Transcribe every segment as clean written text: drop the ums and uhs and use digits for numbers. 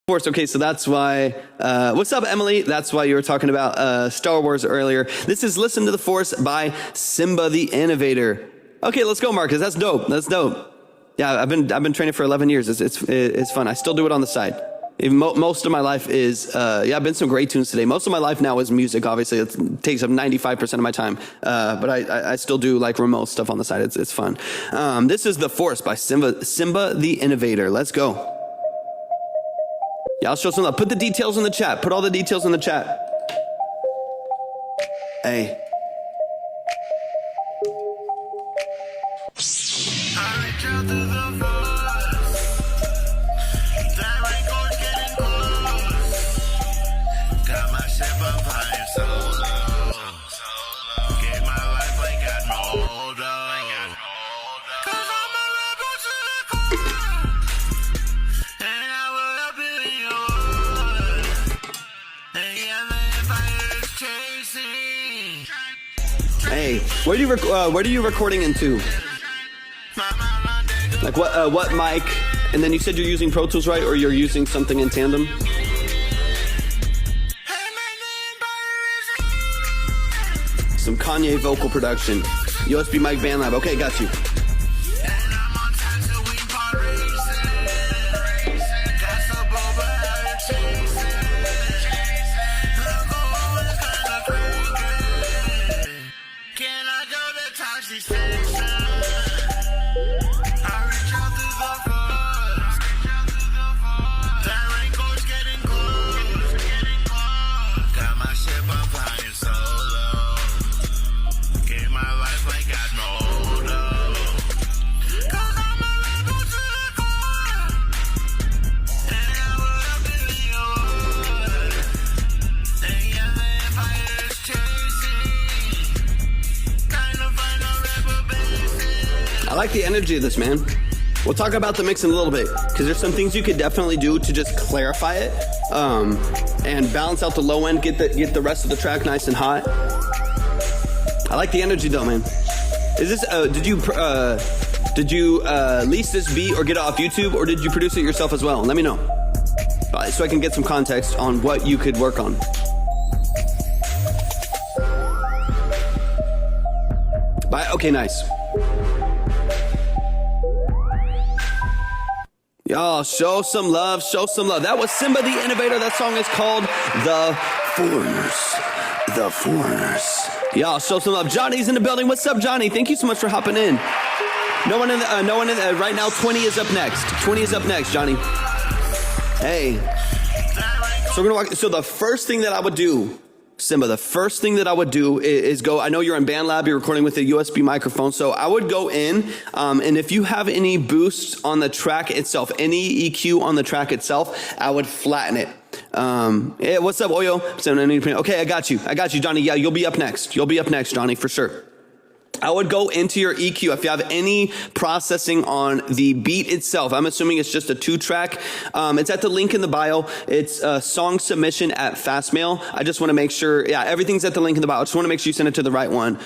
Force. Okay, so that's why, what's up, Emily? That's why you were talking about Star Wars earlier. This is Listen to the Force by SiMBa The Innovator. Okay, let's go, Marcus. That's dope. That's dope. Yeah, I've been training for 11 years. It's fun. I still do it on the side. Even most of my life is, I've been some great tunes today. Most of my life now is music, obviously. It takes up 95% of my time. But I still do like remote stuff on the side. It's fun. This is The Force by SiMBa The Innovator. Let's go. Yeah, I'll show some love. Put the details in the chat. Put all the details in the chat. Hey. Hey, where are you recording into? Like what mic? And then you said you're using Pro Tools, right? Or you're using something in tandem? Some Kanye vocal production. USB mic BandLab. Okay, got you. I like the energy of this, man. We'll talk about the mix in a little bit, because there's some things you could definitely do to just clarify it, and balance out the low end, get the rest of the track nice and hot. I like the energy though, man. Is this did you lease this beat or get it off YouTube, or did you produce it yourself as well? Let me know, so I can get some context on what you could work on. Okay, nice. Y'all, show some love, show some love. That was SiMBa The Innovator. That song is called The Foreigners. The Foreigners. Y'all, show some love. Johnny's in the building. What's up, Johnny? Thank you so much for hopping in. No one in right now. 20 is up next. 20 is up next, Johnny. Hey. So we're gonna walk. So the first thing that I would do, SiMBa, the first thing that I would do is go, I know you're in BandLab, you're recording with a USB microphone, so I would go in, and if you have any boosts on the track itself, any EQ on the track itself, I would flatten it. Hey, what's up, Oyo? Okay, I got you, Johnny. Yeah, you'll be up next, Johnny, for sure. I would go into your EQ if you have any processing on the beat itself. I'm assuming it's just a 2-track. It's at the link in the bio. It's song submission at Fastmail. I just want to make sure, yeah, everything's at the link in the bio. I just want to make sure you send it to the right one.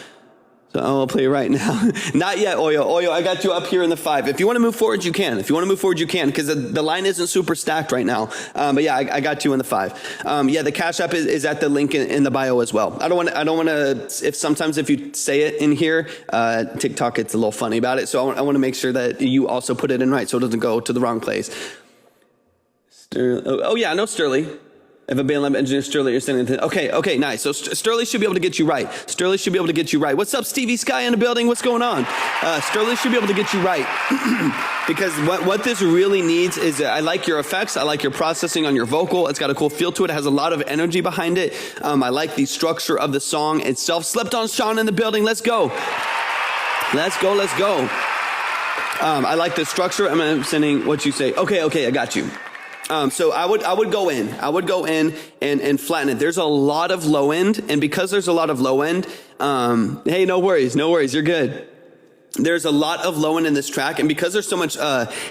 So I'll play right now. Not yet, Oyo. Oyo, I got you up here in the 5. If you want to move forward, you can. Because the line isn't super stacked right now. But yeah, I got you in the 5. Yeah, the Cash App is at the link in the bio as well. I don't want to. Sometimes if you say it in here, TikTok gets a little funny about it. So I want to make sure that you also put it in right, so it doesn't go to the wrong place. Oh yeah, I know Sterling. If a BandLab engineer, Sterling, you're sending it. Okay, nice. So Sterling should be able to get you right. What's up, Stevie Sky in the building? What's going on? Sterling should be able to get you right. Because what this really needs is, I like your effects. I like your processing on your vocal. It's got a cool feel to it. It has a lot of energy behind it. I like the structure of the song itself. Slept on Sean in the building. Let's go. I like the structure. I'm sending what you say. Okay, I got you. So I would go in and flatten it. There's a lot of low end, and because there's a lot of low end, hey, no worries, you're good. there's a lot of low end in this track, and because there's so much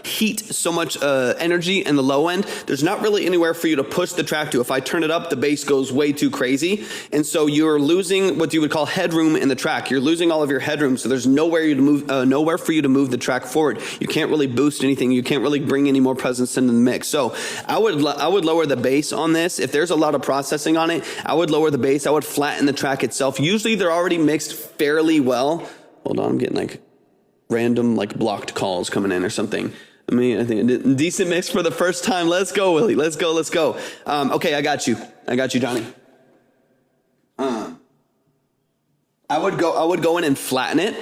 heat, so much energy in the low end, there's not really anywhere for you to push the track to. If I turn it up, the bass goes way too crazy, and so you're losing what you would call headroom in the track. You're losing all of your headroom, so there's nowhere for you to move the track forward. You can't really boost anything. You can't really bring any more presence into the mix. So I would lower the bass on this. If there's a lot of processing on it, I would lower the bass. I would flatten the track itself. Usually they're already mixed fairly well. Hold on, I'm getting like random like blocked calls coming in or something. I think a decent mix for the first time. Let's go, Willie. Let's go. Okay, I got you, Johnny. I would go in and flatten it.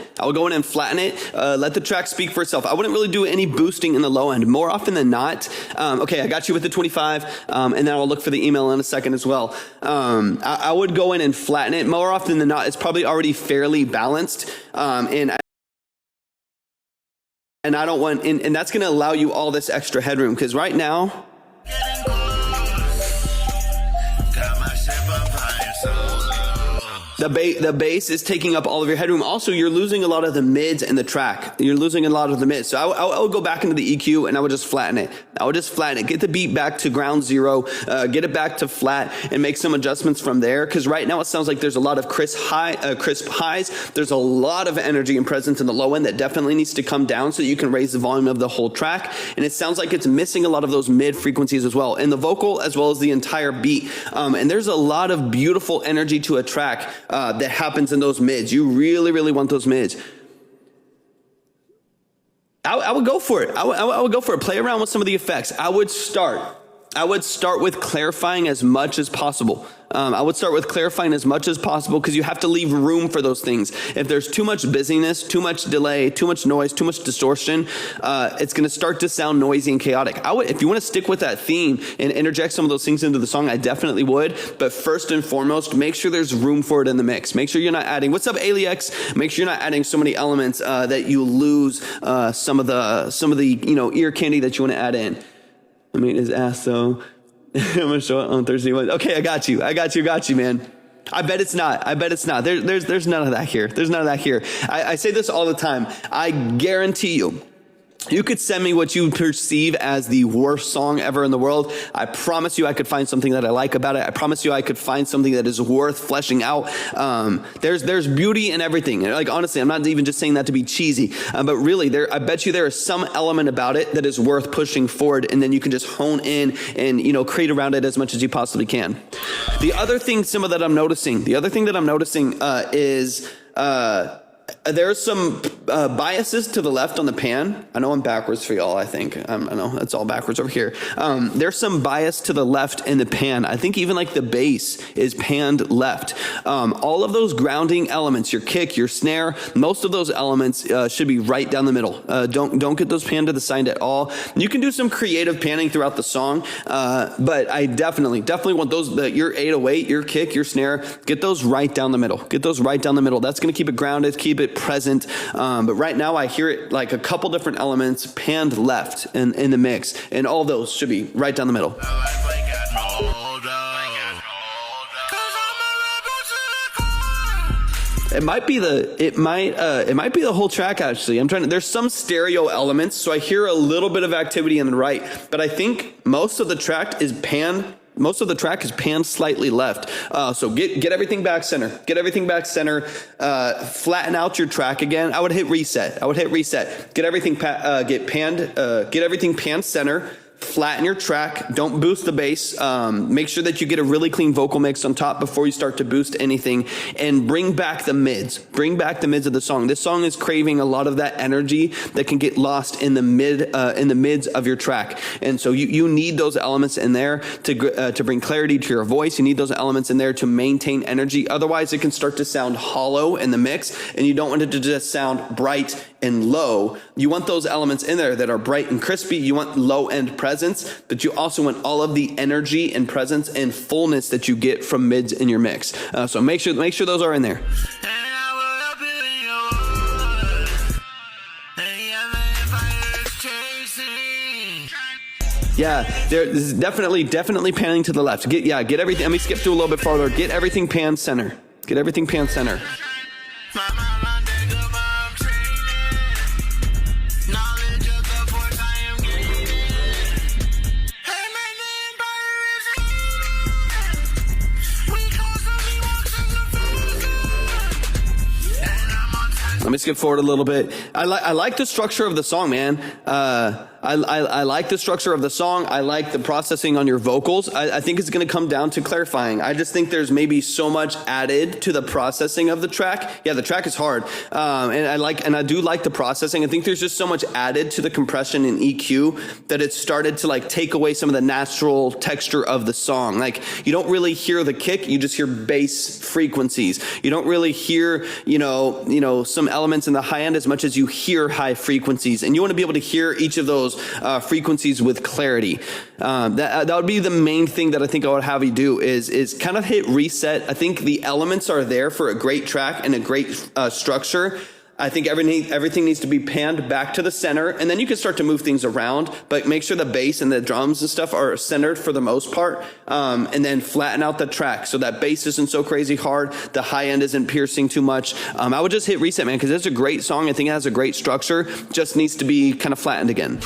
Let the track speak for itself. I wouldn't really do any boosting in the low end. More often than not. Okay, I got you with the 25, and then I'll look for the email in a second as well. I would go in and flatten it. More often than not, it's probably already fairly balanced, and I don't want, and that's going to allow you all this extra headroom, because right now, the bass is taking up all of your headroom. Also, you're losing a lot of the mids in the track. So I would go back into the EQ and I would just flatten it. Get the beat back to ground zero, get it back to flat, and make some adjustments from there. Because right now it sounds like there's a lot of crisp highs. There's a lot of energy and presence in the low end that definitely needs to come down so that you can raise the volume of the whole track. And it sounds like it's missing a lot of those mid frequencies as well, in the vocal as well as the entire beat. And there's a lot of beautiful energy to a track that happens in those mids. You really, really want those mids. I would go for it. I would go for it. Play around with some of the effects. I would start with clarifying as much as possible. Because you have to leave room for those things. If there's too much busyness, too much delay, too much noise, too much distortion, it's going to start to sound noisy and chaotic. If you want to stick with that theme and interject some of those things into the song, I definitely would. But first and foremost, make sure there's room for it in the mix. Make sure you're not adding, what's up, Aliex? Make sure you're not adding so many elements that you lose some of the ear candy that you want to add in. I mean, his ass though. I'm gonna show it on Thursday. Okay, I got you, man. I bet it's not. There's none of that here. I say this all the time. I guarantee you could send me what you perceive as the worst song ever in the world. I promise you I could find something that I like about it. I promise you I could find something that is worth fleshing out. There's beauty in everything. Like, honestly, I'm not even just saying that to be cheesy, but really, I bet you there is some element about it that is worth pushing forward, and then you can just hone in and, create around it as much as you possibly can. The other thing, SiMBa, that I'm noticing is there's some biases to the left on the pan. I know I'm backwards for y'all, I think. I know it's all backwards over here. There's some bias to the left in the pan. I think even like the bass is panned left. All of those grounding elements, your kick, your snare, most of those elements should be right down the middle. Don't get those panned to the side at all. You can do some creative panning throughout the song, but I definitely want those, your 808, your kick, your snare, get those right down the middle. That's going to keep it grounded, keep it present. But right now I hear it like a couple different elements panned left in the mix, and all those should be right down the middle. It might be the whole track, actually. There's some stereo elements, so I hear a little bit of activity on the right, but I think most of the track is panned slightly left. So get everything back center. Flatten out your track again. I would hit reset. Get everything panned center. Flatten your track. Don't boost the bass. Make sure that you get a really clean vocal mix on top before you start to boost anything, and bring back the mids. Bring back the mids of the song. This song is craving a lot of that energy that can get lost in the mids of your track. And so you need those elements in there to bring clarity to your voice. You need those elements in there to maintain energy. Otherwise, it can start to sound hollow in the mix, and you don't want it to just sound bright and low. You want those elements in there that are bright and crispy. You want low end presence, but you also want all of the energy and presence and fullness that you get from mids in your mix. So make sure those are in there. Yeah, this is definitely panning to the left. Get everything. Let me skip through a little bit farther. Get everything panned center. Let me skip forward a little bit. I like the structure of the song, man. I like the structure of the song. I like the processing on your vocals. I think it's going to come down to clarifying. I just think there's maybe so much added to the processing of the track. Yeah, the track is hard. And I do like the processing. I think there's just so much added to the compression and EQ that it started to like take away some of the natural texture of the song. Like you don't really hear the kick, you just hear bass frequencies. You don't really hear, some elements in the high end as much as you hear high frequencies. And you want to be able to hear each of those frequencies with clarity. That would be the main thing that I think I would have you do is kind of hit reset. I think the elements are there for a great track and a great structure. I think everything needs to be panned back to the center, and then you can start to move things around, but make sure the bass and the drums and stuff are centered for the most part, and then flatten out the track so that bass isn't so crazy hard, the high end isn't piercing too much. I would just hit reset, man, because it's a great song. I think it has a great structure, just needs to be kind of flattened again.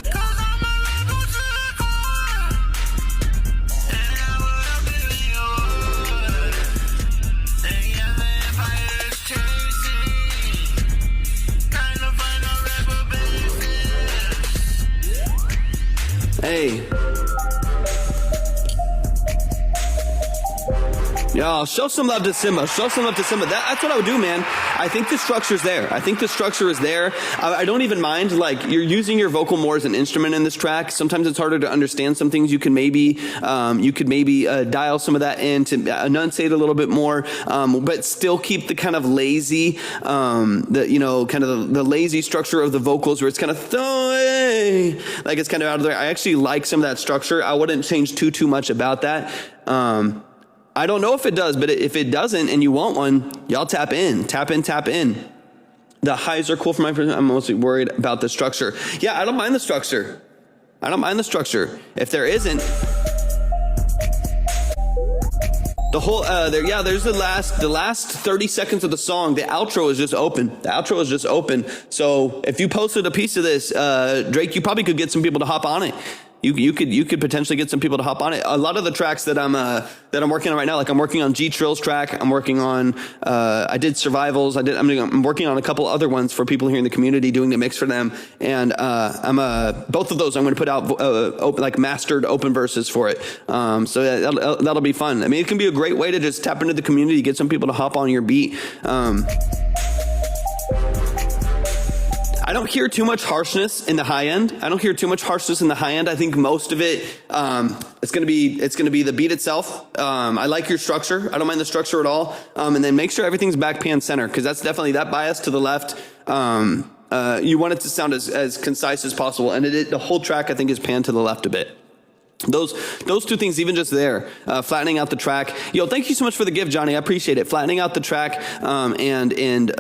Hey. Yo, show some love to SiMBa. Show some love to SiMBa. That's what I would do, man. I think the structure's there. I think the structure is there. I don't even mind, like, you're using your vocal more as an instrument in this track. Sometimes it's harder to understand some things. You can maybe, dial some of that in to enunciate a little bit more, but still keep the kind of lazy, the lazy structure of the vocals where it's kind of like it's kind of out of there. I actually like some of that structure. I wouldn't change too much about that. I don't know if it does, but if it doesn't and you want one, y'all tap in. The highs are cool for my perspective. I'm mostly worried about the structure. Yeah, I don't mind the structure. If there isn't, the whole, there's the last 30 seconds of the song. The outro is just open. So if you posted a piece of this, Drake, you probably could get some people to hop on it. You could potentially get some people to hop on it. A lot of the tracks that I'm working on right now, like I'm working on G Trill's track. I'm working on I did Survivals. I'm working on a couple other ones for people here in the community, doing the mix for them. And both of those I'm going to put out like mastered open verses for it. So that'll be fun. I mean, it can be a great way to just tap into the community, get some people to hop on your beat. I don't hear too much harshness in the high end. I think most of it, it's going to be the beat itself. I like your structure. I don't mind the structure at all. And then make sure everything's back pan center, because that's definitely that bias to the left. You want it to sound as concise as possible. And the whole track, I think, is panned to the left a bit. Those two things, even just there, flattening out the track. Yo, thank you so much for the gift, Johnny. I appreciate it. Flattening out the track, and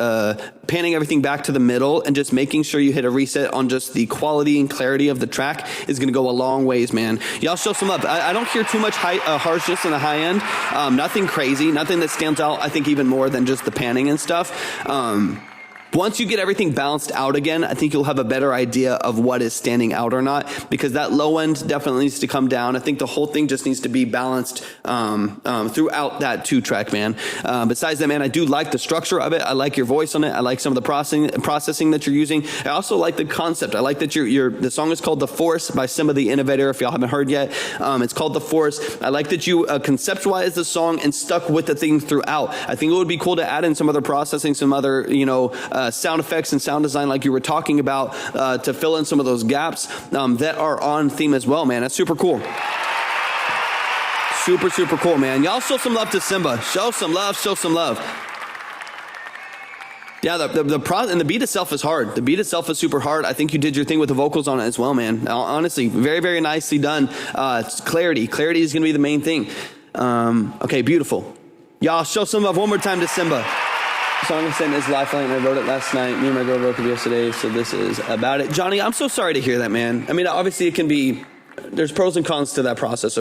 panning everything back to the middle, and just making sure you hit a reset on just the quality and clarity of the track is going to go a long ways, man. Y'all show some love. I don't hear too much harshness in the high end. Nothing crazy, nothing that stands out, I think, even more than just the panning and stuff. Once you get everything balanced out again, I think you'll have a better idea of what is standing out or not, because that low end definitely needs to come down. I think the whole thing just needs to be balanced throughout that 2-track, man. Besides that, man, I do like the structure of it. I like your voice on it. I like some of the processing that you're using. I also like the concept. I like that the song is called The Force by SiMBa The Innovator, if y'all haven't heard yet. It's called The Force. I like that you conceptualized the song and stuck with the thing throughout. I think it would be cool to add in some other processing, some other, sound effects and sound design like you were talking about, to fill in some of those gaps that are on theme as well, man. That's super cool. Super cool, man. Y'all show some love to SiMBa. Show some love. Yeah, the beat itself is hard. The beat itself is super hard. I think you did your thing with the vocals on it as well, man. Honestly, very, very nicely done. It's clarity. Clarity is going to be the main thing. Okay, beautiful. Y'all show some love one more time to SiMBa. The song I sent is Lifeline. I wrote it last night. Me and my girl wrote it yesterday, so this is about it. Johnny, I'm so sorry to hear that, man. I mean, obviously there's pros and cons to that process.